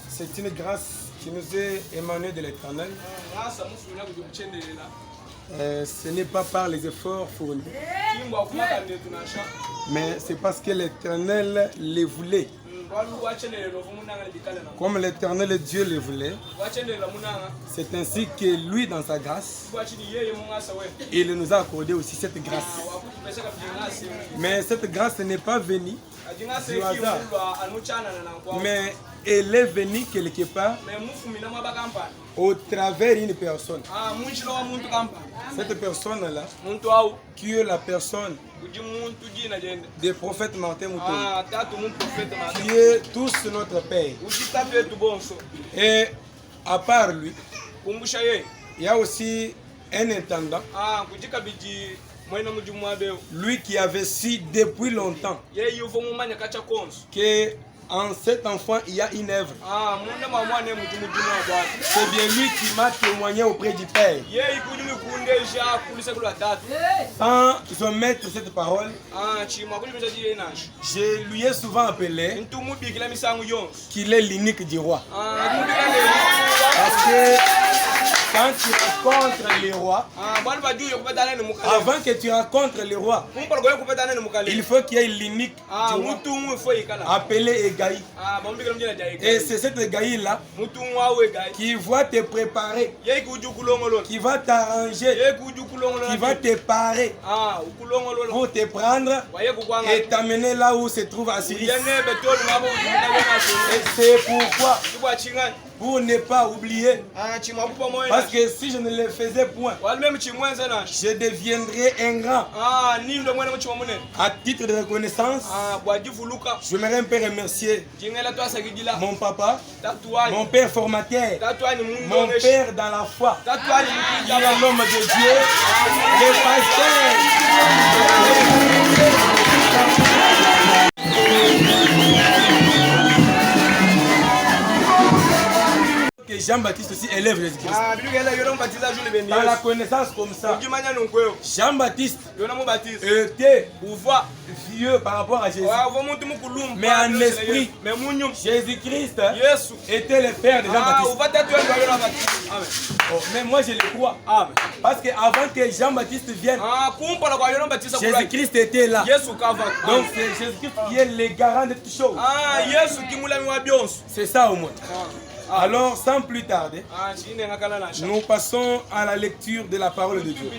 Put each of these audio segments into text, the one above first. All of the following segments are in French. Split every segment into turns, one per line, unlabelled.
C'est une grâce qui nous est émanée de l'Éternel. Ce n'est pas par les efforts fournis, mais c'est parce que l'Éternel les voulait. Comme l'Éternel Dieu le voulait, c'est ainsi que lui, dans sa grâce, il nous a accordé aussi cette grâce. Mais cette grâce n'est pas venue du hasard, mais elle est venue quelque part au travers d'une personne. Cette personne-là, qui est la personne des prophètes Martin Mouton, qui est tous notre Père. Et à part lui, il y a aussi un intendant, lui qui avait su depuis longtemps que en cet enfant il y a une œuvre. C'est bien lui qui m'a témoigné auprès du Père. Sans omettre cette parole, je lui ai souvent appelé qu'il est l'unique du roi. Parce que quand tu rencontres les rois, avant que tu rencontres les rois, il faut qu'il y ait l'unique du roi, appelé Egaï. Et c'est cet Egaï-là qui va te préparer, qui va t'arranger, qui va te parer pour te prendre et t'amener là où se trouve Assyrie. Et c'est pourquoi, pour ne pas oublier, parce que si je ne le faisais point, je deviendrais un grand. À titre de reconnaissance, j'aimerais un peu remercier mon papa, mon père formateur, mon père dans la foi, qui est l'homme de Dieu, le pasteur. Que Jean-Baptiste aussi élève Jésus-Christ. Dans la connaissance comme ça, Jean-Baptiste était vieux par rapport à Jésus. Mais en esprit, Jésus-Christ était le père de Jean-Baptiste. Oh, mais moi je le crois. Parce qu'avant que Jean-Baptiste vienne, Jésus-Christ était là. Donc c'est Jésus-Christ qui est le garant de toutes choses. C'est ça au moins. Alors, sans plus tarder, nous passons à la lecture de la parole de Dieu.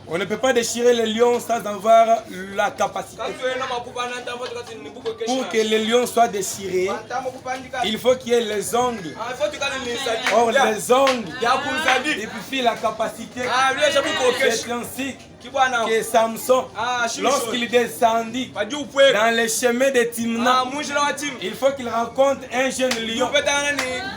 On ne peut pas déchirer les lions sans avoir la capacité. Pour que les lions soient déchirés, il faut qu'il y ait les ongles. Or, les ongles défient la capacité. C'est ainsi que Samson, lorsqu'il descendit dans les chemins de Timna, il faut qu'il rencontre un jeune lion.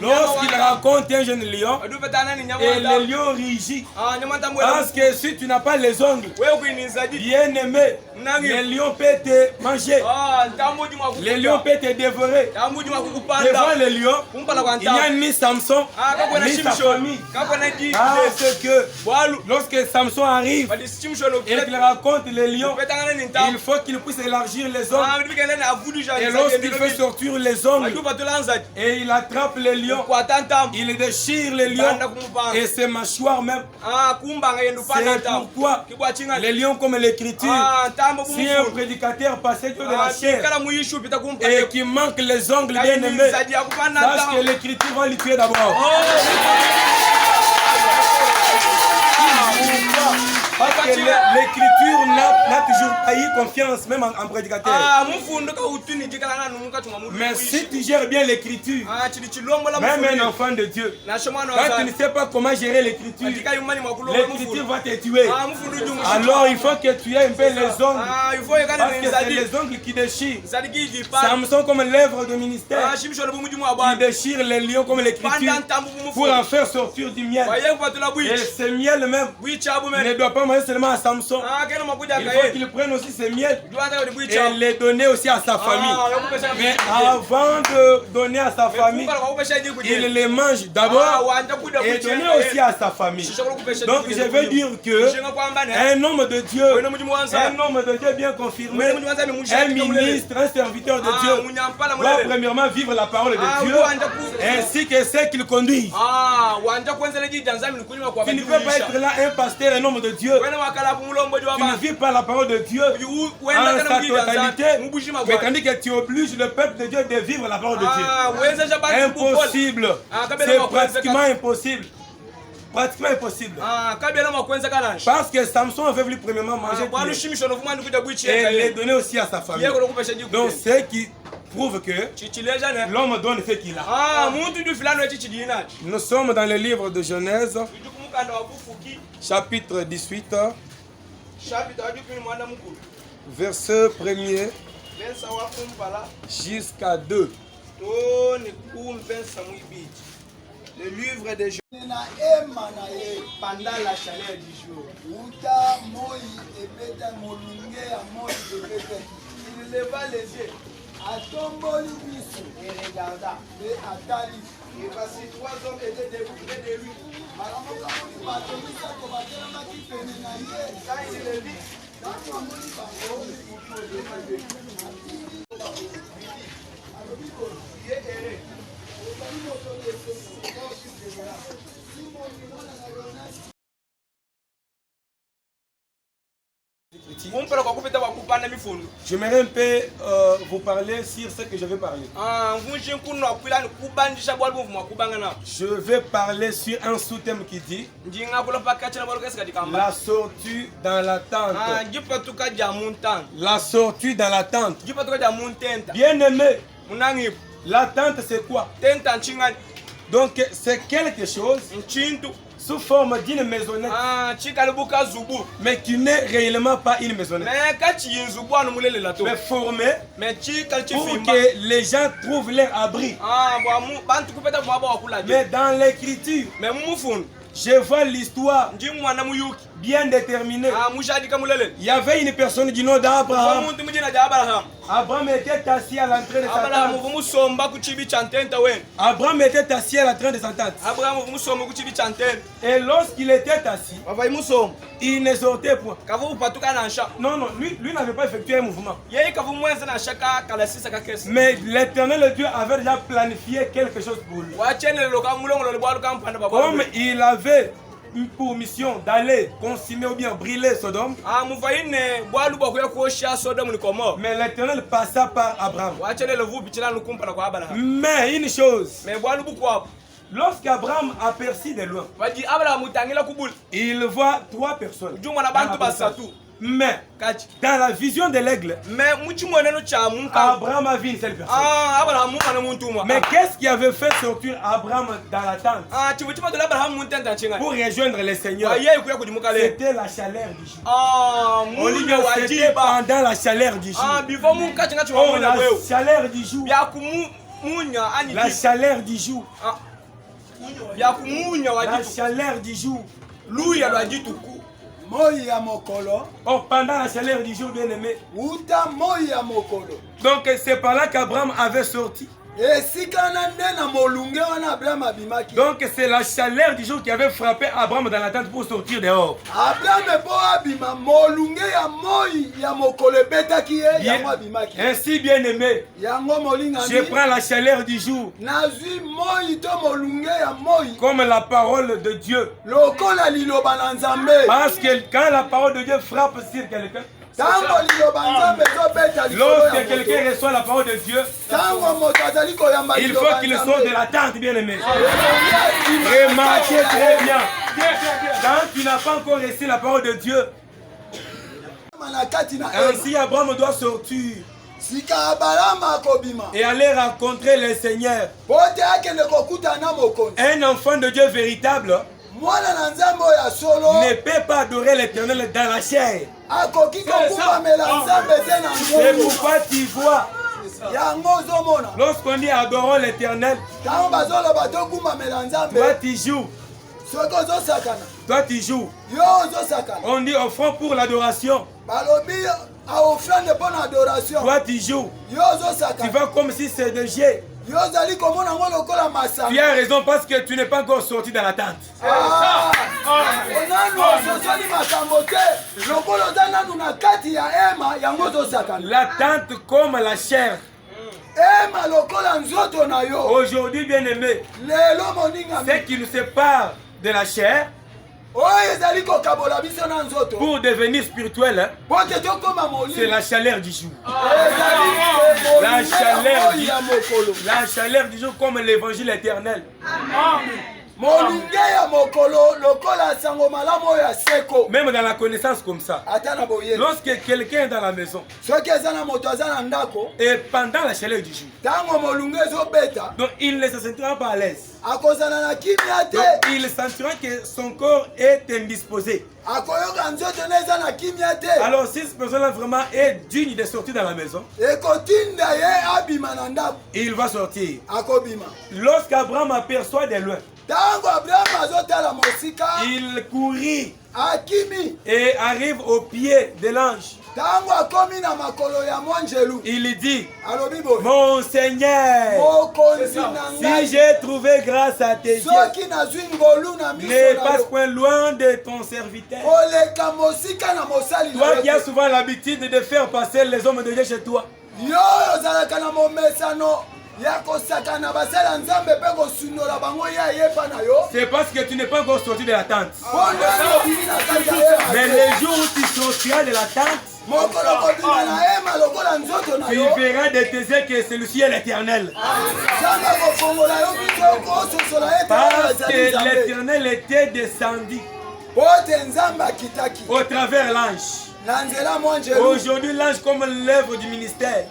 Lorsqu'il rencontre un jeune lion, et le lion rugit. Parce que si tu n'as pas les ongles, bien aimé, le lion peut te manger. Le lion peut te dévorer. Devant le lion, il n'y a ni Samson, ni sa famille. Parce que lorsque Samson arrive, et qu'il rencontre les lions, il faut qu'il puisse élargir les ongles. Et lorsqu'il fait sortir les ongles, et il attrape les lions, il déchire les lions et ses mâchoires même. C'est pourquoi les lions, comme l'Écriture, si un prédicateur passait de la chair et qui manque les ongles bien aimés, sache que l'Écriture va lui tuer d'abord. Parce que l'Écriture n'a toujours pas eu confiance, même en prédicateur. Mais si tu gères bien l'Écriture, même un enfant de Dieu, quand tu ne sais pas comment gérer l'Écriture, l'Écriture va te tuer. Alors il faut que tu aies un peu les ongles. Parce que c'est les ongles qui déchirent. Samson comme l'œuvre de ministère, qui déchire les lions comme l'Écriture pour en faire sortir du miel. Et ce miel même ne doit pas manger seulement à Samson. Il faut qu'il prenne aussi ses miettes et les donner aussi à sa famille. Mais avant de donner à sa famille, il les mange d'abord et donner aussi à sa famille. Donc je veux dire que un homme de Dieu, bien confirmé, un ministre, un serviteur de Dieu, doit premièrement vivre la parole de Dieu ainsi que ce qu'il conduit. Tu ne peux pas être là un pasteur, un homme de Dieu. Tu ne vis pas la parole de Dieu en sa totalité, mais tandis que tu obliges le peuple de Dieu de vivre la parole de Dieu. Impossible. C'est pratiquement impossible. Pratiquement impossible. Parce que Samson avait voulu premièrement manger et les donner aussi à sa famille. Donc c'est qui prouve que l'homme donne ce qu'il a. Nous sommes dans le livre de Genèse, chapitre 18, verset 1er jusqu'à 2.
Le livre de Genèse. Pendant la chaleur du jour. Il leva les yeux et regarda. Et voici 3 hommes étaient debout près de lui. Quand il les vit, il est erré.
J'aimerais un peu vous parler sur ce que je vais parler. Je vais parler sur un sous-thème qui dit la sortie dans la tente. La sortie dans la tente. Bien aimé, la tente c'est quoi? Donc c'est quelque chose sous forme d'une maisonnette, mais qui n'est réellement pas une maisonnette, mais formée pour que les gens trouvent leur abri. Mais dans l'écriture, je vois l'histoire bien déterminée. Il y avait une personne du nom d'Abraham. Abraham était assis à l'entrée de sa tente. Abraham était assis à l'entrée de sa tente. Et lorsqu'il était assis, il n'exhortait point. Non, lui n'avait pas effectué un mouvement. Mais l'Éternel Dieu avait déjà planifié quelque chose pour lui. Comme il avait pour mission d'aller consumer ou bien brûler Sodome, mais l'Éternel passa par Abraham. Mais une chose, lorsqu'Abraham aperçut de loin, il voit 3 personnes. Mais dans la vision de l'aigle, Abraham a vu une seule personne. Mais qu'est-ce qui avait fait sortir Abraham dans la tente pour rejoindre le Seigneur? C'était la chaleur du jour. C'était pendant la chaleur du jour. Oh, la chaleur du jour. La chaleur du jour. La chaleur du jour. Oh, pendant la chaleur du jour, bien aimé. Donc c'est par là qu'Abraham avait sorti. Donc c'est la chaleur du jour qui avait frappé Abraham dans la tente pour sortir dehors. Ainsi bien aimé, je prends la chaleur du jour comme la parole de Dieu. Parce que quand la parole de Dieu frappe sur quelqu'un, lorsque quelqu'un reçoit la parole de Dieu, il faut qu'il sorte de la tente, bien aimé. Remarquez très bien. Quand tu n'as pas encore reçu la parole de Dieu, ainsi Abraham doit sortir et aller rencontrer le Seigneur. Un enfant de Dieu véritable ne peut pas adorer l'Éternel dans la chair. C'est pourquoi tu vois, lorsqu'on dit adorons l'Éternel, toi tu joues Toi tu joues. On dit offrande pour l'adoration. Toi tu joues. Tu vas comme si c'est de jet. Tu as raison parce que tu n'es pas encore sorti dans la tente. La tente comme la chair. Aujourd'hui, bien aimé, ce qui nous sépare de la chair pour devenir spirituel, c'est la chaleur du jour. La chaleur du jour comme l'évangile éternel. Même dans la connaissance comme ça. Lorsque quelqu'un est dans la maison et pendant la chaleur du jour, donc il ne se sentira pas à l'aise. Donc il sentira que son corps est indisposé. Alors si cette personne-là vraiment est digne de sortir dans la maison, il va sortir. Lorsqu'Abraham aperçoit de loin, il courut et arrive au pied de l'ange. Il dit, mon Seigneur, si j'ai trouvé grâce à tes yeux, ne passe point loin de ton serviteur. Toi qui as souvent l'habitude de faire passer les hommes de Dieu chez toi, c'est parce que tu n'es pas encore sorti de la tente. Mais le jour où tu sortiras de la tente, tu verras de tes yeux que celui-ci est l'éternel. Parce que l'éternel était descendu au travers l'ange. Aujourd'hui, l'ange comme l'œuvre du ministère.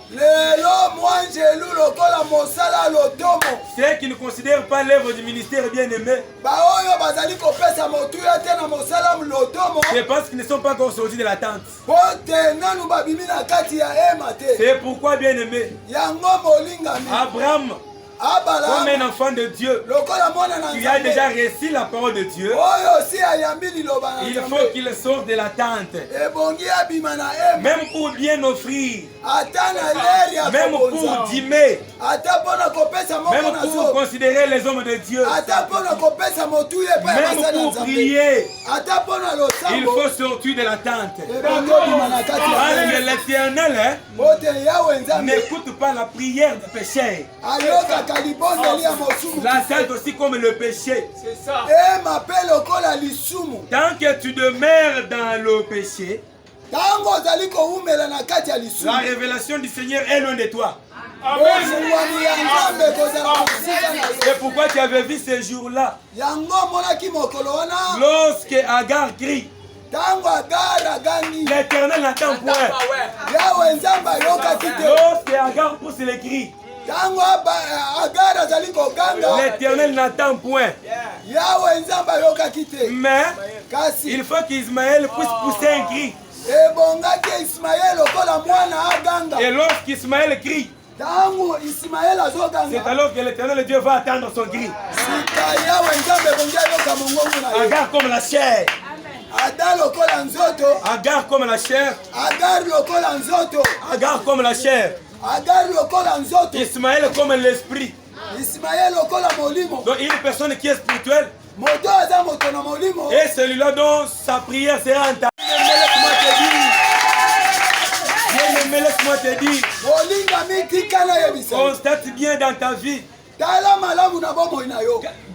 Ceux qui ne considèrent pas l'œuvre du ministère bien aimé, c'est parce qu'ils ne sont pas encore sortis de la tente. C'est pourquoi bien aimé, Abraham, comme un enfant de Dieu, tu as déjà reçu la parole de Dieu. Il faut qu'il sorte de la tente. Même pour bien offrir, même pour dîmer, même pour considérer les hommes de Dieu, même pour prier, il faut sortir de la tente. Parce que l'Éternel n'écoute pas la prière du péché. La tente aussi comme le péché. Tant que tu demeures dans le péché, la révélation du Seigneur est loin de toi. C'est pourquoi tu avais vu ce jour-là. Lorsque Agar crie, l'Éternel n'entend point. Lorsque Agar pousse les cris, l'Éternel n'entend point. Mais il faut qu'Ismaël puisse pousser un cri. Et lorsqu'Ismaël crie, c'est alors que l'Éternel Dieu va attendre son cri. Agar comme la chair. Agar comme la chair. Agar comme la chair. Ismaël comme l'esprit. Donc une personne qui est spirituelle. Et celui-là dont sa prière sera entendue. Bien-aimé, laisse-moi te dire. Constate bien dans ta vie.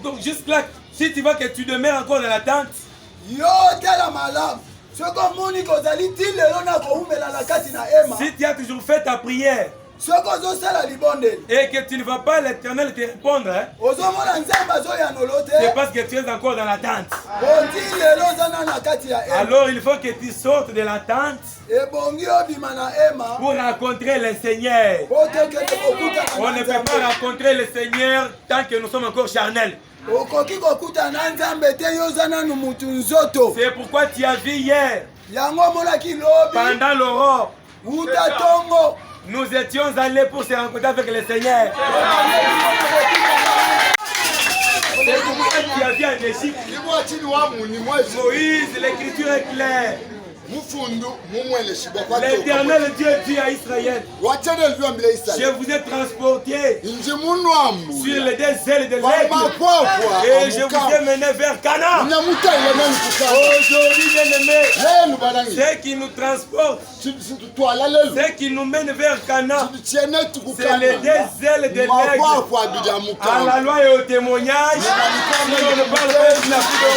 Donc juste là, si tu vois que tu demeures encore dans la tente, si tu as toujours fait ta prière et que tu ne vas pas l'Éternel te répondre, c'est parce que tu es encore dans la tente. Alors il faut que tu sortes de la tente pour rencontrer le Seigneur. On ne peut pas rencontrer le Seigneur tant que nous sommes encore charnels. C'est pourquoi tu as vu hier, pendant l'aurore, nous étions allés pour se rencontrer avec le Seigneur. qui a vu en Égypte. Moïse, l'écriture est claire. L'Éternel Dieu dit à Israël, je vous ai transporté sur les deux ailes de l'aigle et je vous ai mené vers Canaan. Aujourd'hui, bien-aimés, ce qui nous transporte, ce qui nous mène vers Canaan, c'est les deux ailes de l'aigle. À la loi et au témoignage, si on ne parle pas de la vie de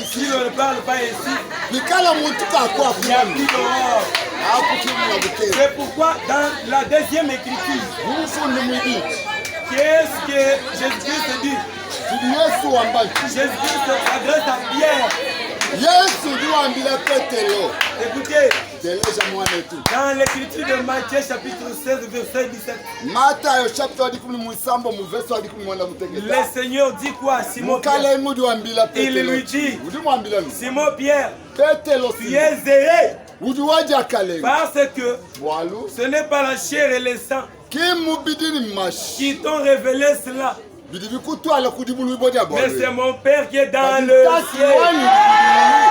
si on ne parle pas ici, il n'y a plus dehors. C'est pourquoi dans la deuxième écriture, qu'est-ce que Jésus-Christ dit? Jésus-Christ s'adresse à Pierre. Écoutez, dans l'écriture de Matthieu chapitre 16 verset 17, le Seigneur dit quoi à Simon Pierre? Il lui dit, Simon Pierre, tu es zélé parce que ce n'est pas la chair et le sang qui t'ont révélé cela, mais c'est mon Père qui est dans le ciel.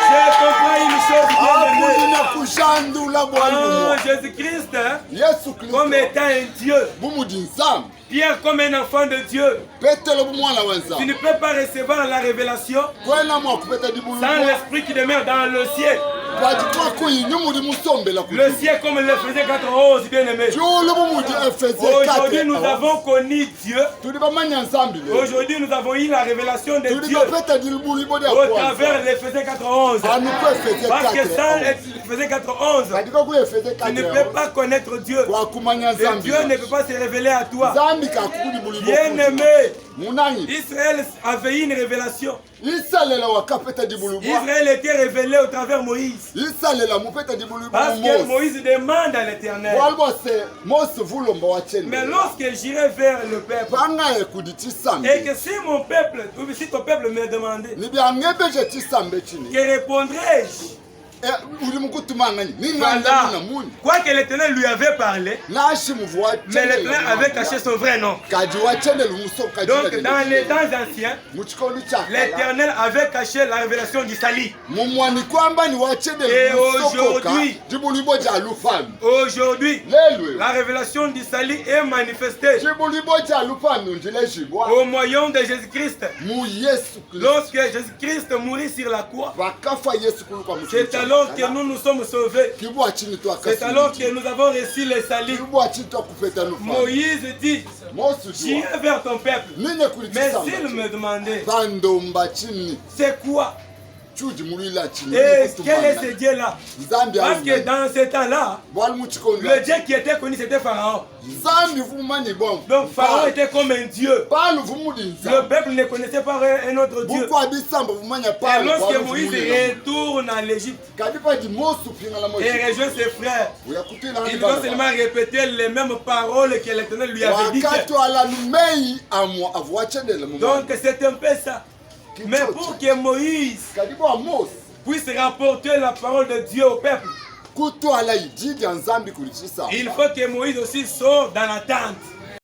J'ai compris une chose, bien-aimé. Jésus-Christ, comme étant un Dieu, Pierre comme un enfant de Dieu, tu ne peux pas recevoir la révélation sans l'esprit qui demeure dans le ciel. Le ciel comme le faisait 411, bien-aimé. Aujourd'hui nous avons connu Dieu. Aujourd'hui nous avons eu la révélation de Dieu au travers les faisait 411. Parce que sans les faisait 411, tu ne peux pas connaître Dieu. Et Dieu ne peut pas se révéler à toi. Bien-aimé, Israël avait une révélation. Israël était révélé au travers Moïse. Parce que Moïse demande à l'Éternel. Mais lorsque j'irai vers le peuple, et que si mon peuple, ou si ton peuple me demandait, que répondrai-je? Voilà. Quoi que l'Éternel lui avait parlé, mais l'Éternel avait caché son vrai nom. Donc dans les temps anciens, l'Éternel avait caché la révélation d'Isali. Et aujourd'hui, la révélation d'Isali est manifestée au moyen de Jésus-Christ. Lorsque Jésus-Christ mourit sur la croix, c'est alors que nous nous sommes sauvés. C'est alors que nous avons reçu le salut. Moïse dit, j'irai vers ton peuple. Mais s'il me demandait, c'est quoi? Et quel est ce Dieu-là? Parce que dans ce temps-là, le Dieu qui était connu, c'était Pharaon. Donc Pharaon était comme un Dieu. Le peuple ne connaissait pas un autre Dieu. Et lorsque Moïse retourne en Égypte et rejoint ses frères, il doit seulement répéter les mêmes paroles que l'Éternel lui avait dites. Donc c'est un peu ça. Mais pour que Moïse puisse rapporter la parole de Dieu au peuple, il faut que Moïse aussi sorte dans la tente.